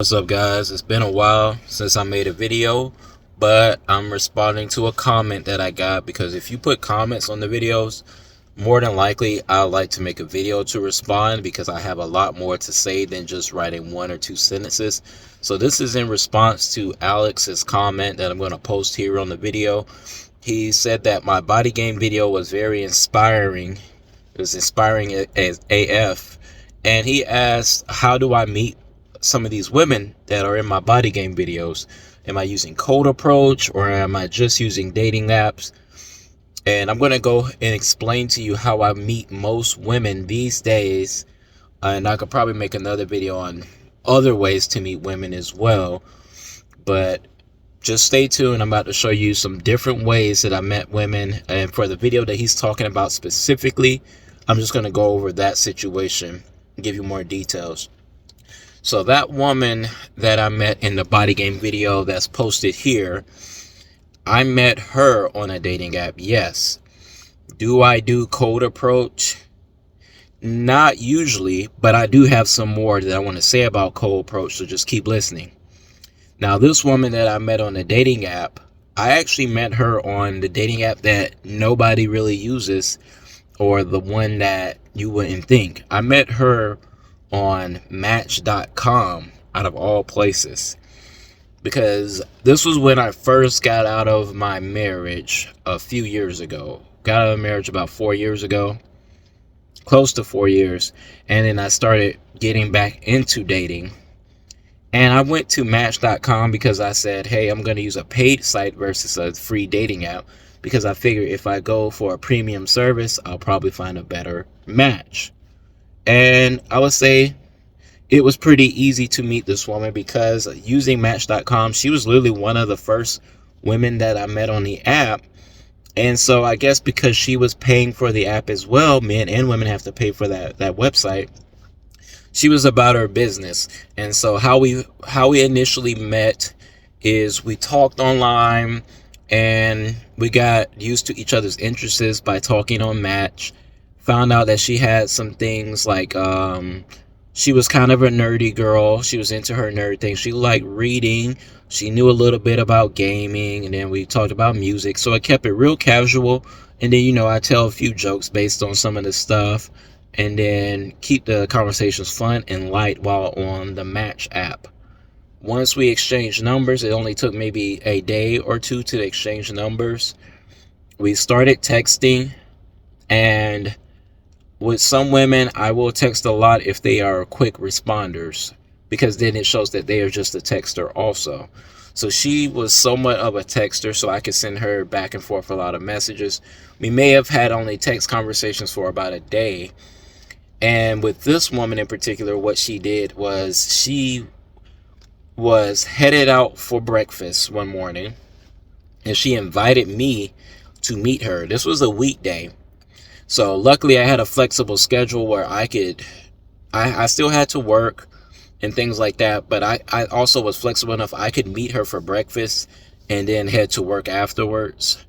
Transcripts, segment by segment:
What's up, guys? It's been a while since I made a video, but I'm responding to a comment that I got because if you put comments on the videos, more than likely I'd like to make a video to respond because I have a lot more to say than just writing one or two sentences. So this is in response to Alex's comment that I'm going to post here on the video. He said that my body game video was very inspiring. It was inspiring as AF. And he asked, how do I meet some of these women that are in my body game videos? Am I using cold approach or am I just using dating apps? And I'm going to go and explain to you how I meet most women these days. And I could probably make another video on other ways to meet women as well. But just stay tuned. I'm about to show you some different ways that I met women. And for the video that he's talking about specifically, I'm just going to go over that situation and give you more details. So that woman that I met in the body game video that's posted here, I met her on a dating app, yes. Do I do cold approach? Not usually, but I do have some more that I want to say about cold approach, so just keep listening. Now, this woman that I met on the dating app, I actually met her on the dating app that nobody really uses, or the one that you wouldn't think. I met her on Match.com, out of all places, because this was when I first got out of my marriage a few years ago. Got out of marriage about 4 years ago, close to 4 years, and then I started getting back into dating. And I went to Match.com because I said, hey, I'm going to use a paid site versus a free dating app, because I figure if I go for a premium service, I'll probably find a better match. And I would say it was pretty easy to meet this woman because using Match.com, she was literally one of the first women that I met on the app. And so I guess because she was paying for the app as well, men and women have to pay for that website. She was about her business. And so how we initially met is we talked online and we got used to each other's interests by talking on Match. Found out that she had some things like she was kind of a nerdy girl. She was into her nerd thing. She liked reading. She knew a little bit about gaming, and then we talked about music. So I kept it real casual. And then, I tell a few jokes based on some of the stuff, and then keep the conversations fun and light while on the Match app. Once we exchanged numbers, it only took maybe a day or two to exchange numbers. We started texting, and with some women, I will text a lot if they are quick responders, because then it shows that they are just a texter also. So she was somewhat of a texter, so I could send her back and forth a lot of messages. We may have had only text conversations for about a day. And with this woman in particular, what she did was she was headed out for breakfast one morning, and she invited me to meet her. This was a weekday. So luckily I had a flexible schedule where I still had to work and things like that, but I also was flexible enough I could meet her for breakfast and then head to work afterwards.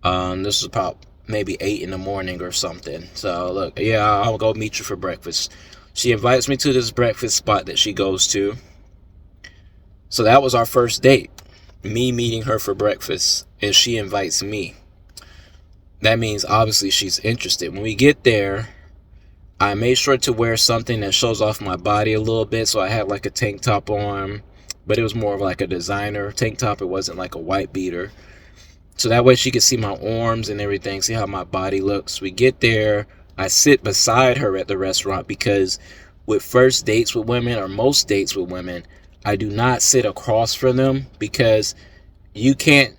This was about maybe 8 in the morning or something. So look, yeah, I'll go meet you for breakfast. She invites me to this breakfast spot that she goes to. So that was our first date, me meeting her for breakfast, and she invites me. That means obviously she's interested. When we get there, I made sure to wear something that shows off my body a little bit. So I had like a tank top on, but it was more of like a designer tank top. It wasn't like a white beater. So that way she could see my arms and everything, see how my body looks. We get there, I sit beside her at the restaurant, because with first dates with women, or most dates with women, I do not sit across from them, because you can't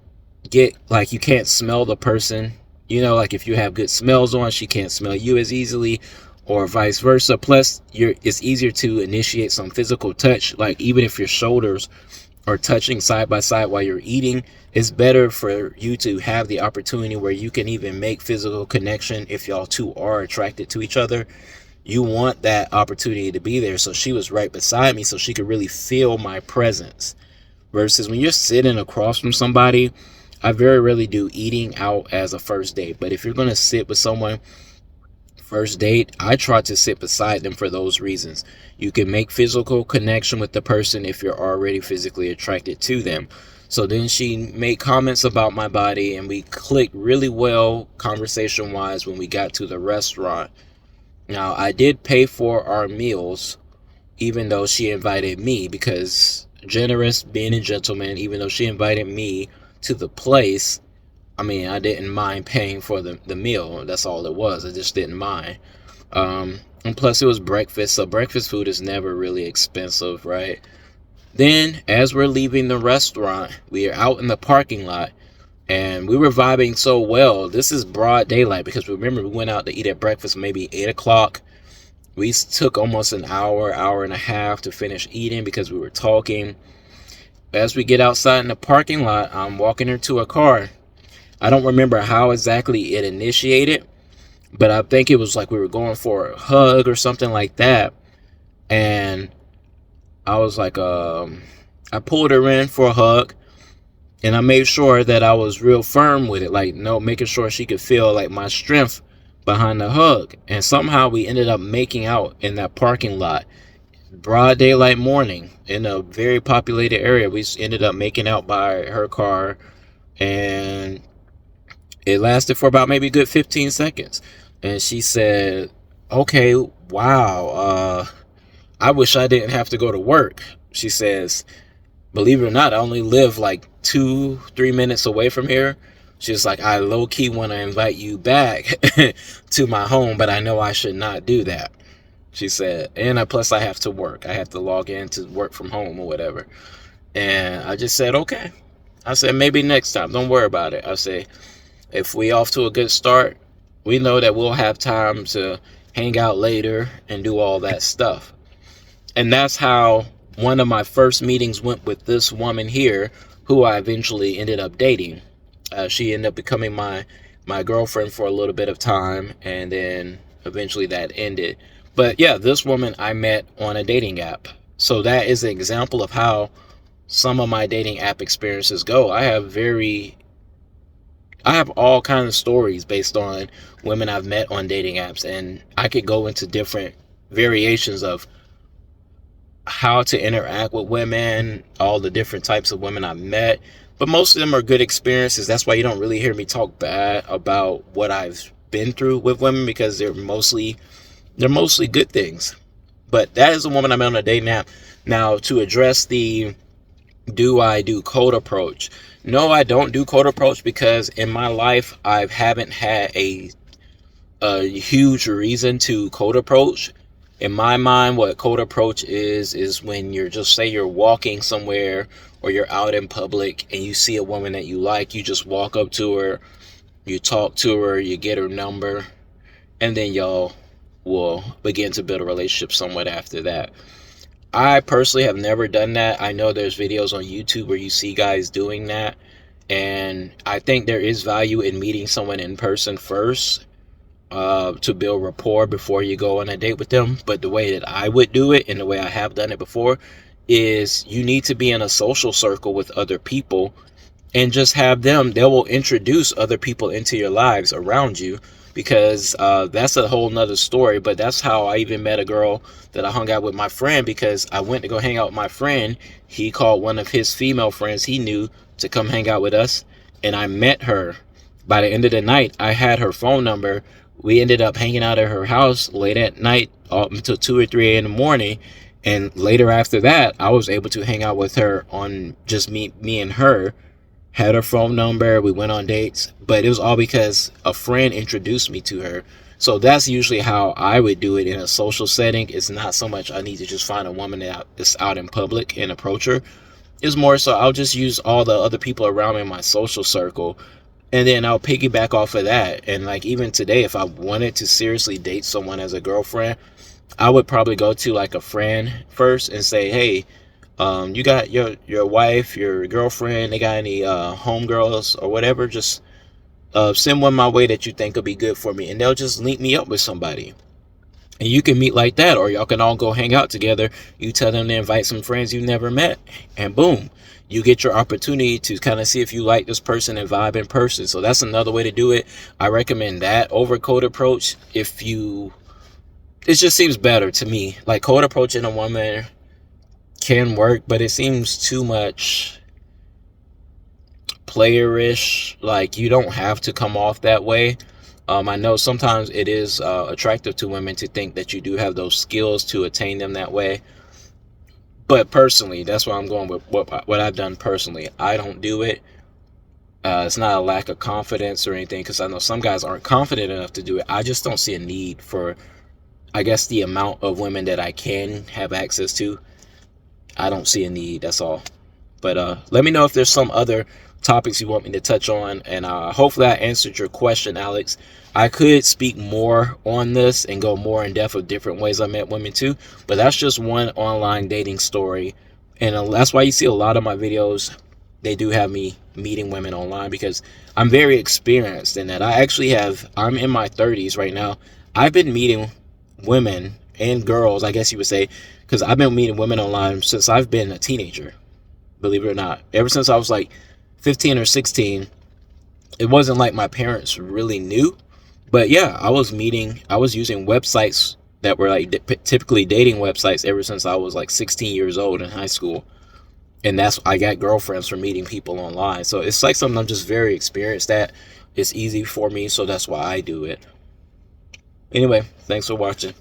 smell the person. Like if you have good smells on, she can't smell you as easily, or vice versa. Plus, it's easier to initiate some physical touch. Like even if your shoulders are touching side by side while you're eating, it's better for you to have the opportunity where you can even make physical connection if y'all two are attracted to each other. You want that opportunity to be there. So she was right beside me so she could really feel my presence. Versus when you're sitting across from somebody, I very rarely do eating out as a first date. But if you're going to sit with someone first date, I try to sit beside them for those reasons. You can make physical connection with the person if you're already physically attracted to them. So then she made comments about my body, and we clicked really well conversation wise when we got to the restaurant. Now, I did pay for our meals, even though she invited me, because generous, being a gentleman, even though she invited me to the place, I mean, I didn't mind paying for the meal. That's all it was. I just didn't mind. And plus, it was breakfast, so breakfast food is never really expensive, right? Then, as we're leaving the restaurant, we are out in the parking lot, and we were vibing so well. This is broad daylight, because remember, we went out to eat at breakfast maybe 8 o'clock. We took almost an hour, hour and a half to finish eating because we were talking. As we get outside in the parking lot, I'm walking her to a car. I don't remember how exactly it initiated, but I think it was like we were going for a hug or something like that. And I was like, I pulled her in for a hug, and I made sure that I was real firm with it, like, no, making sure she could feel like my strength behind the hug. And somehow we ended up making out in that parking lot, broad daylight morning, in a very populated area. We ended up making out by her car, and it lasted for about maybe a good 15 seconds. And she said, okay, wow, I wish I didn't have to go to work. She says, believe it or not, I only live like 2-3 minutes away from here. She's like, I low-key want to invite you back to my home, but I know I should not do that. She said, and plus I have to work. I have to log in to work from home or whatever. And I just said, okay. I said, maybe next time. Don't worry about it. I say, if we off to a good start, we know that we'll have time to hang out later and do all that stuff. And that's how one of my first meetings went with this woman here, who I eventually ended up dating. She ended up becoming my girlfriend for a little bit of time, and then eventually that ended. But yeah, this woman I met on a dating app. So that is an example of how some of my dating app experiences go. I have all kinds of stories based on women I've met on dating apps, and I could go into different variations of how to interact with women, all the different types of women I've met. But most of them are good experiences. That's why you don't really hear me talk bad about what I've been through with women, because they're mostly good things. But that is a woman I met on a dating app. Now, to address the do I do cold approach? No, I don't do cold approach, because in my life I haven't had a huge reason to cold approach. In my mind, what cold approach is when you're just, say you're walking somewhere or you're out in public and you see a woman that you like, you just walk up to her, you talk to her, you get her number, and then y'all will begin to build a relationship somewhat after that. I personally have never done that. I know there's videos on YouTube where you see guys doing that, and I think there is value in meeting someone in person first, to build rapport before you go on a date with them. But the way that I would do it, and the way I have done it before, is you need to be in a social circle with other people, and just have them, they will introduce other people into your lives around you, because that's a whole nother story. But that's how I even met a girl that I hung out with my friend, because I went to go hang out with my friend. He called one of his female friends he knew to come hang out with us, and I met her. By the end of the night, I had her phone number. We ended up hanging out at her house late at night, up until 2 or 3 in the morning. And later after that, I was able to hang out with her on just me and her. Had her phone number, we went on dates, but it was all because a friend introduced me to her. So that's usually how I would do it in a social setting. It's not so much I need to just find a woman that's out in public and approach her. It's more so I'll just use all the other people around me in my social circle, and then I'll piggyback off of that. And like even today, if I wanted to seriously date someone as a girlfriend, I would probably go to like a friend first and say, hey, you got your wife, your girlfriend, they got any homegirls or whatever, just send one my way that you think would be good for me, and they'll just link me up with somebody. And you can meet like that, or y'all can all go hang out together. You tell them to invite some friends you never met, and boom, you get your opportunity to kind of see if you like this person and vibe in person. So that's another way to do it. I recommend that over cold approach. It just seems better to me. Like, cold approaching a woman can work, but it seems too much playerish. Like, you don't have to come off that way. I know sometimes it is attractive to women to think that you do have those skills to attain them that way. But personally, that's why I'm going with what I've done personally. I don't do it. It's not a lack of confidence or anything, because I know some guys aren't confident enough to do it. I just don't see a need for, I guess, the amount of women that I can have access to. I don't see a need, that's all. But let me know if there's some other topics you want me to touch on, and hopefully I answered your question, Alex. I could speak more on this and go more in depth of different ways I met women too, but that's just one online dating story, and that's why you see a lot of my videos, they do have me meeting women online, because I'm very experienced in that. I'm in my 30s right now. I've been meeting women and girls, I guess you would say, because I've been meeting women online since I've been a teenager, believe it or not. Ever since I was like 15 or 16. It wasn't like my parents really knew, but yeah, I was using websites that were like typically dating websites ever since I was like 16 years old in high school. And I got girlfriends from meeting people online. So it's like something I'm just very experienced at. It's easy for me, so that's why I do it. Anyway, thanks for watching.